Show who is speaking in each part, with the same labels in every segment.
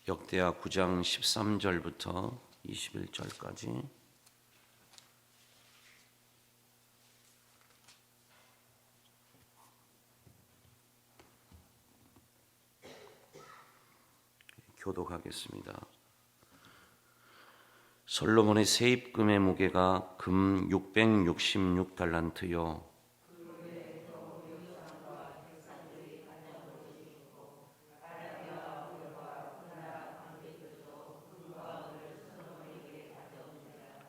Speaker 1: 역대하 9장 13절부터 21절까지 교독하겠습니다. 솔로몬의 세입금의 무게가 금 666달란트요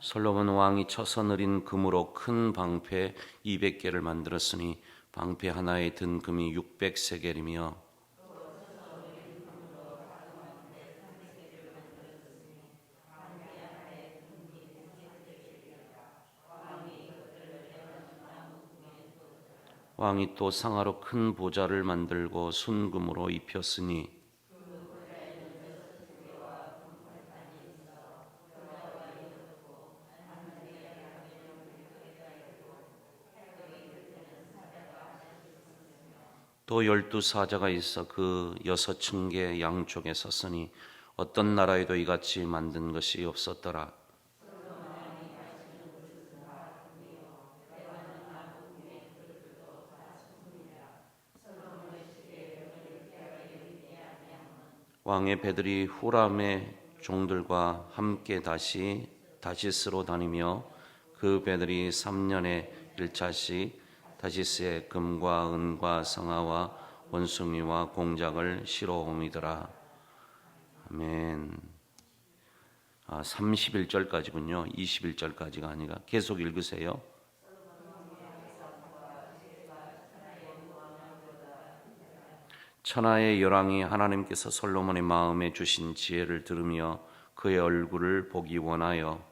Speaker 1: 솔로몬 왕이 쳐서 느린 금으로 큰 방패 200개를 만들었으니 방패 하나에 든 금이 600세겔이며 왕이 또 상하로 큰 보좌를 만들고 순금으로 입혔으니 또 12사자가 있어 그 6층계 양쪽에 섰으니 어떤 나라에도 이같이 만든 것이 없었더라. 왕의 배들이 후람의 종들과 함께 다시스로 다니며 그 배들이 3년에 1차씩 다시스에 금과 은과 성화와 원숭이와 공작을 실어오미더라. 아멘. 31절까지군요. 21절까지가 아니라 계속 읽으세요. 천하의 열왕이 하나님께서 솔로몬의 마음에 주신 지혜를 들으며 그의 얼굴을 보기 원하여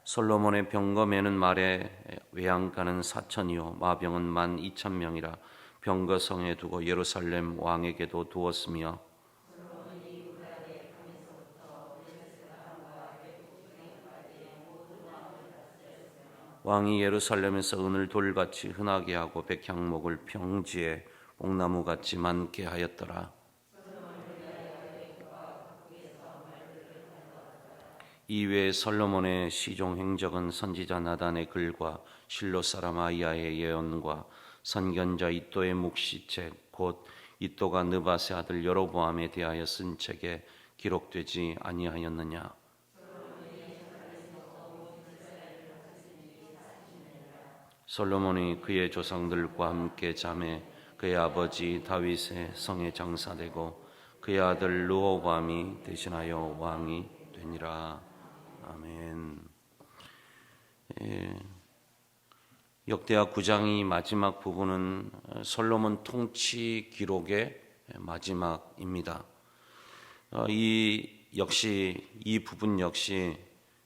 Speaker 1: 솔로몬의 병거매는 말에 외양간은 4천이요 마병은 12,000명이라 병거성에 두고 예루살렘 왕에게도 두었으며 왕이 예루살렘에서 은을 돌같이 흔하게 하고 백향목을 평지에 옥나무같이 많게 하였더라. 이외에 솔로몬의 시종 행적은 선지자 나단의 글과 실로 사람 아이야의 예언과 선견자 이또의 묵시책 곧 이또가 느밧의 아들 여로보암에 대하여 쓴 책에 기록되지 아니하였느냐. 솔로몬이 그의 조상들과 함께 잠에 그의 아버지 다윗의 성에 장사되고 그의 아들 르호보암이 대신하여 왕이 되니라. 아멘. 역대하 9장이 마지막 부분은 솔로몬 통치 기록의 마지막입니다. 이 부분 역시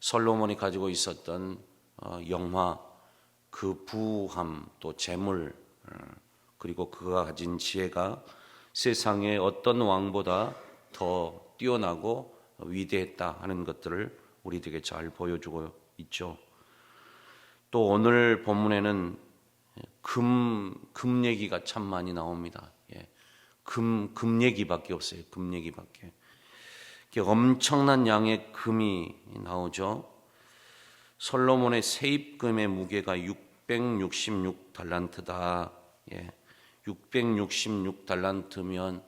Speaker 1: 솔로몬이 가지고 있었던 영화, 그 부함, 또 재물, 그리고 그가 가진 지혜가 세상의 어떤 왕보다 더 뛰어나고 위대했다 하는 것들을 우리에게 잘 보여주고 있죠. 또 오늘 본문에는 금 얘기가 참 많이 나옵니다. 금 얘기밖에 없어요. 금 얘기밖에. 엄청난 양의 금이 나오죠. 솔로몬의 세입금의 무게가 666달란트다. 666달란트면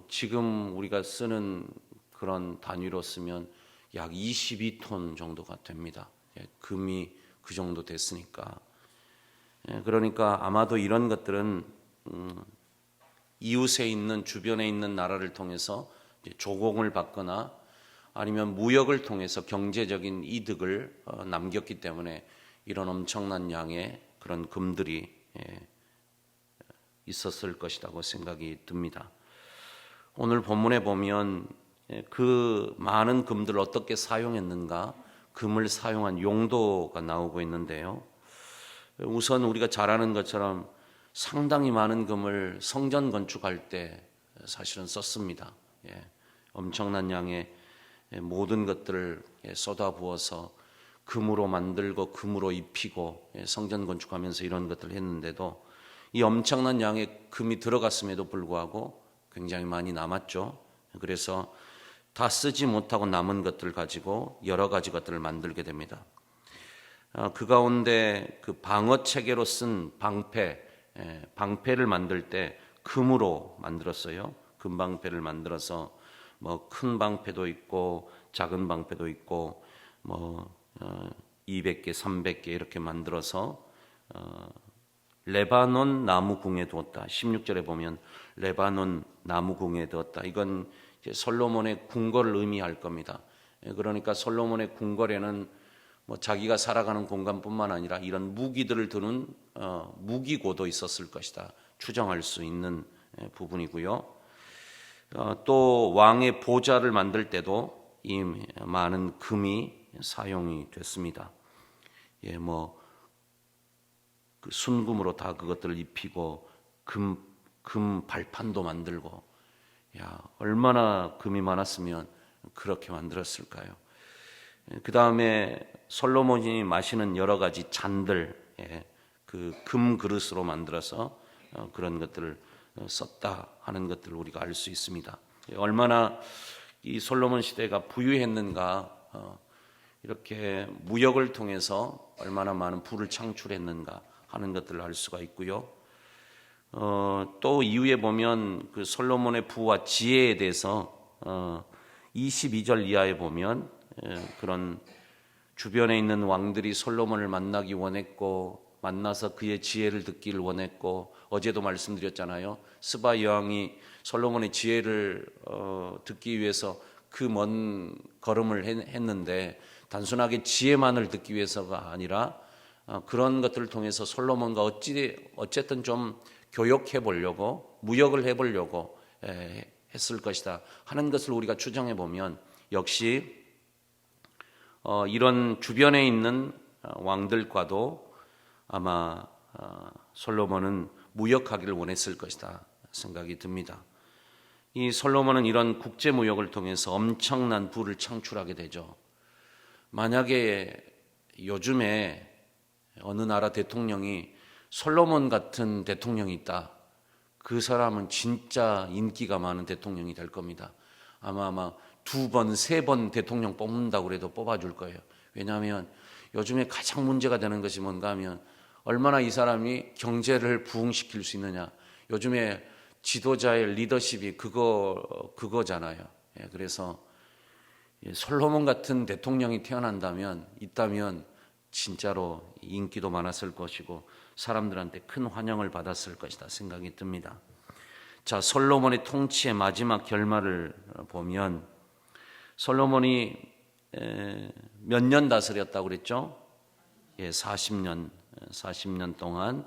Speaker 1: 지금 우리가 쓰는 그런 단위로 쓰면 약 22톤 정도가 됩니다. 금이 그 정도 됐으니까. 그러니까 아마도 이런 것들은 이웃에 있는 주변에 있는 나라를 통해서 조공을 받거나 아니면 무역을 통해서 경제적인 이득을 남겼기 때문에 이런 엄청난 양의 그런 금들이 있었을 것이라고 생각이 듭니다. 오늘 본문에 보면 그 많은 금들을 어떻게 사용했는가, 금을 사용한 용도가 나오고 있는데요. 우선 우리가 잘 아는 것처럼 상당히 많은 금을 성전 건축할 때 사실은 썼습니다. 엄청난 양의 모든 것들을 쏟아부어서 금으로 만들고 금으로 입히고 성전 건축하면서 이런 것들을 했는데도 이 엄청난 양의 금이 들어갔음에도 불구하고 굉장히 많이 남았죠. 그래서 다 쓰지 못하고 남은 것들 가지고 여러 가지 것들을 만들게 됩니다. 그 가운데 그 방어 체계로 쓴 방패를 만들 때 금으로 만들었어요. 금방패를 만들어서 뭐 큰 방패도 있고 작은 방패도 있고 뭐 200개, 300개 이렇게 만들어서 레바논 나무궁에 두었다. 16절에 보면 레바논 나무궁에 두었다. 이건 이제 솔로몬의 궁궐을 의미할 겁니다. 그러니까 솔로몬의 궁궐에는 뭐 자기가 살아가는 공간뿐만 아니라 이런 무기들을 두는 무기고도 있었을 것이다. 추정할 수 있는 부분이고요. 또 왕의 보좌를 만들 때도 이 많은 금이 사용이 됐습니다. 그 순금으로 다 그것들을 입히고 금 발판도 만들고, 얼마나 금이 많았으면 그렇게 만들었을까요? 그 다음에 솔로몬이 마시는 여러 가지 잔들, 그 금 그릇으로 만들어서 그런 것들을 썼다 하는 것들을 우리가 알 수 있습니다. 얼마나 이 솔로몬 시대가 부유했는가, 이렇게 무역을 통해서 얼마나 많은 부를 창출했는가 하는 것들을 알 수가 있고요. 또 이후에 보면 그 솔로몬의 부와 지혜에 대해서 22절 이하에 보면 그런 주변에 있는 왕들이 솔로몬을 만나기 원했고 만나서 그의 지혜를 듣기를 원했고, 어제도 말씀드렸잖아요. 스바 여왕이 솔로몬의 지혜를 듣기 위해서 그 먼 걸음을 했는데 단순하게 지혜만을 듣기 위해서가 아니라 그런 것들을 통해서 솔로몬과 어쨌든 좀 교역해 보려고, 무역을 해 보려고 했을 것이다 하는 것을 우리가 추정해 보면, 역시 이런 주변에 있는 왕들과도 아마 솔로몬은 무역하기를 원했을 것이다 생각이 듭니다. 이 솔로몬은 이런 국제 무역을 통해서 엄청난 부를 창출하게 되죠. 만약에 요즘에 어느 나라 대통령이 솔로몬 같은 대통령이 있다, 그 사람은 진짜 인기가 많은 대통령이 될 겁니다. 아마 2번, 3번 대통령 뽑는다고 그래도 뽑아줄 거예요. 왜냐하면 요즘에 가장 문제가 되는 것이 뭔가 하면 얼마나 이 사람이 경제를 부흥시킬 수 있느냐. 요즘에 지도자의 리더십이 그거잖아요. 그래서 솔로몬 같은 대통령이 있다면 진짜로 인기도 많았을 것이고 사람들한테 큰 환영을 받았을 것이다 생각이 듭니다. 자, 솔로몬의 통치의 마지막 결말을 보면 솔로몬이 몇 년 다스렸다고 그랬죠? 40년 동안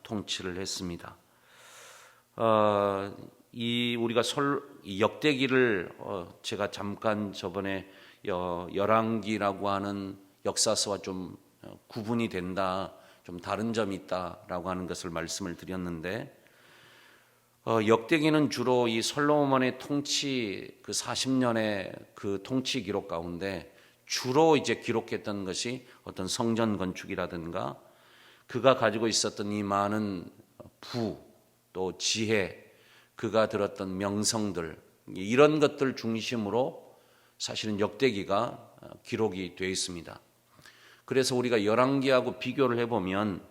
Speaker 1: 통치를 했습니다. 우리가 이 역대기를 제가 잠깐 저번에 열왕기라고 하는 역사서와 좀 구분이 된다, 좀 다른 점이 있다라고 하는 것을 말씀을 드렸는데, 역대기는 주로 이 솔로몬의 통치 그 40년의 그 통치 기록 가운데 주로 이제 기록했던 것이 어떤 성전 건축이라든가 그가 가지고 있었던 이 많은 부, 또 지혜, 그가 들었던 명성들, 이런 것들 중심으로 사실은 역대기가 기록이 되어 있습니다. 그래서 우리가 열왕기하고 비교를 해보면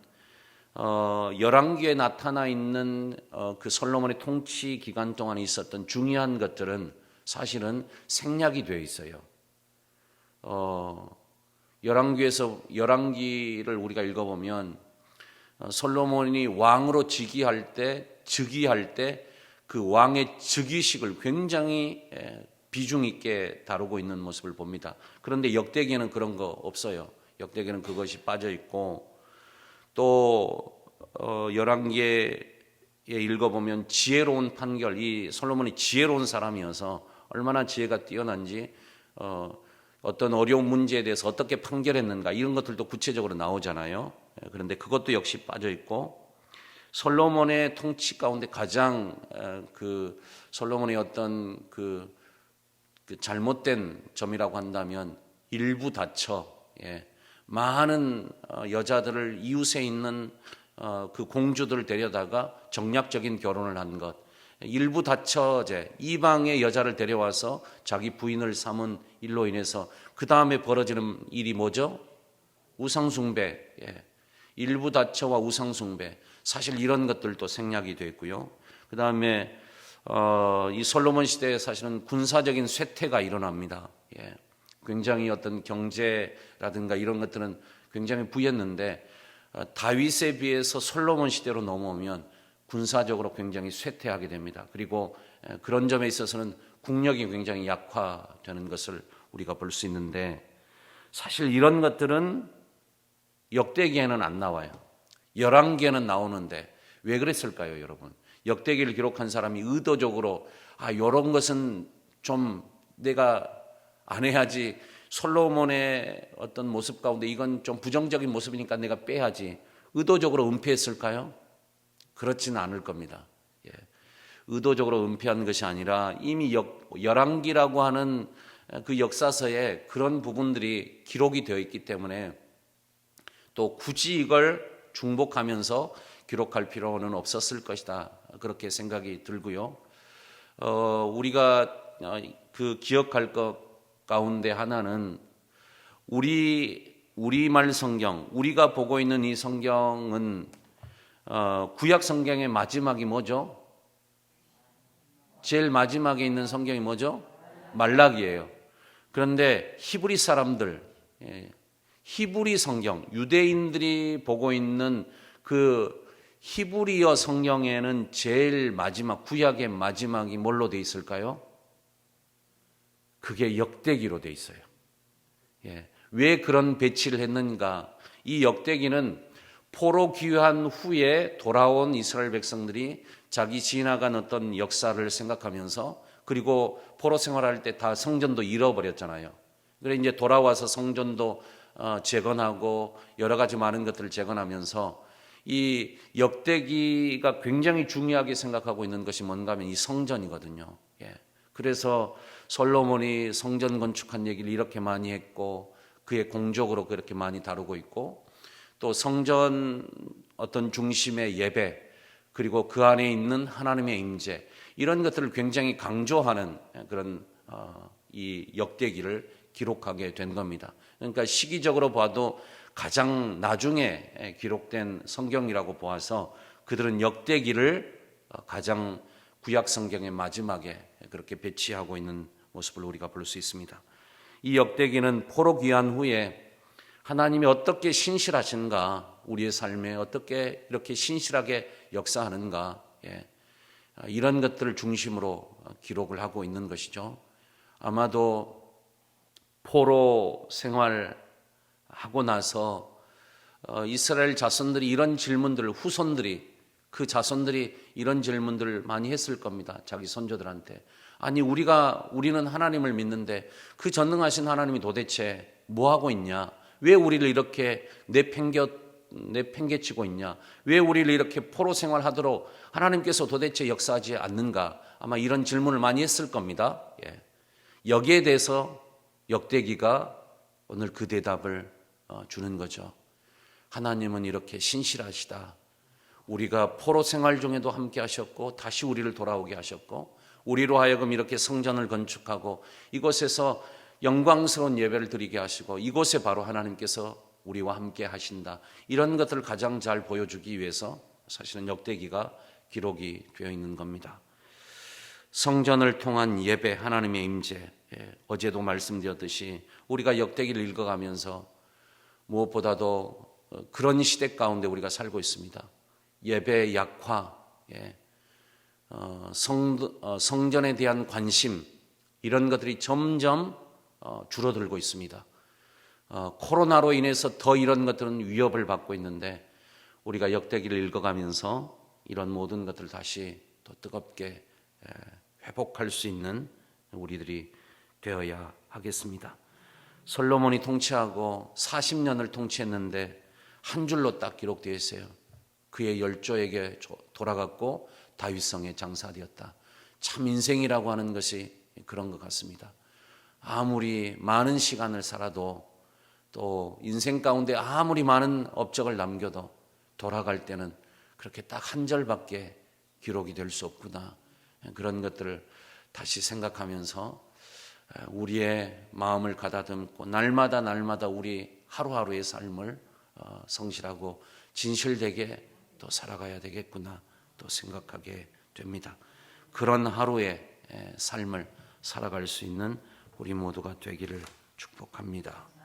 Speaker 1: 열왕기에 나타나 있는 그 솔로몬의 통치 기간 동안에 있었던 중요한 것들은 사실은 생략이 되어 있어요. 열왕기를 우리가 읽어보면 솔로몬이 왕으로 즉위할 때 그 왕의 즉위식을 굉장히 비중 있게 다루고 있는 모습을 봅니다. 그런데 역대기에는 그런 거 없어요. 역대기에는 그것이 빠져 있고, 또 열왕기에 읽어보면 지혜로운 판결, 이 솔로몬이 지혜로운 사람이어서 얼마나 지혜가 뛰어난지 어떤 어려운 문제에 대해서 어떻게 판결했는가 이런 것들도 구체적으로 나오잖아요. 그런데 그것도 역시 빠져 있고, 솔로몬의 통치 가운데 가장 그 솔로몬의 어떤 그 잘못된 점이라고 한다면 일부 다처, 많은 여자들을 이웃에 있는 그 공주들을 데려다가 정략적인 결혼을 한 것, 일부 다처제 이방의 여자를 데려와서 자기 부인을 삼은 일로 인해서 그 다음에 벌어지는 일이 뭐죠? 우상숭배. 일부 다처와 우상숭배. 사실 이런 것들도 생략이 됐고요. 그 다음에 이 솔로몬 시대에 사실은 군사적인 쇠퇴가 일어납니다. 굉장히 어떤 경제라든가 이런 것들은 굉장히 부였는데 다윗에 비해서 솔로몬 시대로 넘어오면 군사적으로 굉장히 쇠퇴하게 됩니다. 그리고 그런 점에 있어서는 국력이 굉장히 약화되는 것을 우리가 볼 수 있는데, 사실 이런 것들은 역대기에는 안 나와요. 열왕기에는 나오는데 왜 그랬을까요, 여러분? 역대기를 기록한 사람이 의도적으로 이런 것은 좀 내가 안 해야지, 솔로몬의 어떤 모습 가운데 이건 좀 부정적인 모습이니까 내가 빼야지, 의도적으로 은폐했을까요? 그렇지는 않을 겁니다. 의도적으로 은폐한 것이 아니라 이미 열왕기라고 하는 그 역사서에 그런 부분들이 기록이 되어 있기 때문에 또 굳이 이걸 중복하면서 기록할 필요는 없었을 것이다, 그렇게 생각이 들고요. 우리가 그 기억할 것 가운데 하나는 우리말 성경, 우리가 보고 있는 이 성경은 구약 성경의 마지막이 뭐죠? 제일 마지막에 있는 성경이 뭐죠? 말라기예요. 그런데 히브리 사람들, 히브리 성경, 유대인들이 보고 있는 그 히브리어 성경에는 제일 마지막, 구약의 마지막이 뭘로 돼 있을까요? 그게 역대기로 돼 있어요. 왜 그런 배치를 했는가? 이 역대기는 포로 귀환 후에 돌아온 이스라엘 백성들이 자기 지나간 어떤 역사를 생각하면서, 그리고 포로 생활할 때 다 성전도 잃어버렸잖아요. 그래 이제 돌아와서 성전도 재건하고 여러 가지 많은 것들을 재건하면서 이 역대기가 굉장히 중요하게 생각하고 있는 것이 뭔가 하면 이 성전이거든요. 그래서 솔로몬이 성전 건축한 얘기를 이렇게 많이 했고, 그의 공적으로 그렇게 많이 다루고 있고, 또 성전 어떤 중심의 예배, 그리고 그 안에 있는 하나님의 임재, 이런 것들을 굉장히 강조하는 그런 이 역대기를 기록하게 된 겁니다. 그러니까 시기적으로 봐도 가장 나중에 기록된 성경이라고 보아서 그들은 역대기를 가장 구약 성경의 마지막에 그렇게 배치하고 있는 모습을 우리가 볼 수 있습니다. 이 역대기는 포로 귀환 후에 하나님이 어떻게 신실하신가, 우리의 삶에 어떻게 이렇게 신실하게 역사하는가, 이런 것들을 중심으로 기록을 하고 있는 것이죠. 아마도 포로 생활하고 나서 이스라엘 자손들이 이런 질문들을, 후손들이, 그 자손들이 이런 질문들을 많이 했을 겁니다. 자기 선조들한테. 아니 우리는 하나님을 믿는데 그 전능하신 하나님이 도대체 뭐 하고 있냐? 왜 우리를 이렇게 내팽개치고 있냐? 왜 우리를 이렇게 포로 생활하도록 하나님께서 도대체 역사하지 않는가? 아마 이런 질문을 많이 했을 겁니다. 여기에 대해서 역대기가 오늘 그 대답을 주는 거죠. 하나님은 이렇게 신실하시다. 우리가 포로 생활 중에도 함께 하셨고, 다시 우리를 돌아오게 하셨고, 우리로 하여금 이렇게 성전을 건축하고 이곳에서 영광스러운 예배를 드리게 하시고, 이곳에 바로 하나님께서 우리와 함께 하신다. 이런 것들을 가장 잘 보여주기 위해서 사실은 역대기가 기록이 되어 있는 겁니다. 성전을 통한 예배, 하나님의 임재, 어제도 말씀드렸듯이 우리가 역대기를 읽어가면서 무엇보다도 그런 시대 가운데 우리가 살고 있습니다. 예배의 약화, 성전에 대한 관심, 이런 것들이 점점 줄어들고 있습니다. 코로나로 인해서 더 이런 것들은 위협을 받고 있는데, 우리가 역대기를 읽어가면서 이런 모든 것들을 다시 더 뜨겁게 회복할 수 있는 우리들이 되어야 하겠습니다. 솔로몬이 통치하고 40년을 통치했는데 한 줄로 딱 기록되어 있어요. 그의 열조에게 돌아갔고 다윗성에 장사되었다. 참 인생이라고 하는 것이 그런 것 같습니다. 아무리 많은 시간을 살아도 또 인생 가운데 아무리 많은 업적을 남겨도 돌아갈 때는 그렇게 딱 한 절밖에 기록이 될 수 없구나. 그런 것들을 다시 생각하면서 우리의 마음을 가다듬고 날마다 우리 하루하루의 삶을 성실하고 진실되게 또 살아가야 되겠구나 또 생각하게 됩니다. 그런 하루의 삶을 살아갈 수 있는 우리 모두가 되기를 축복합니다.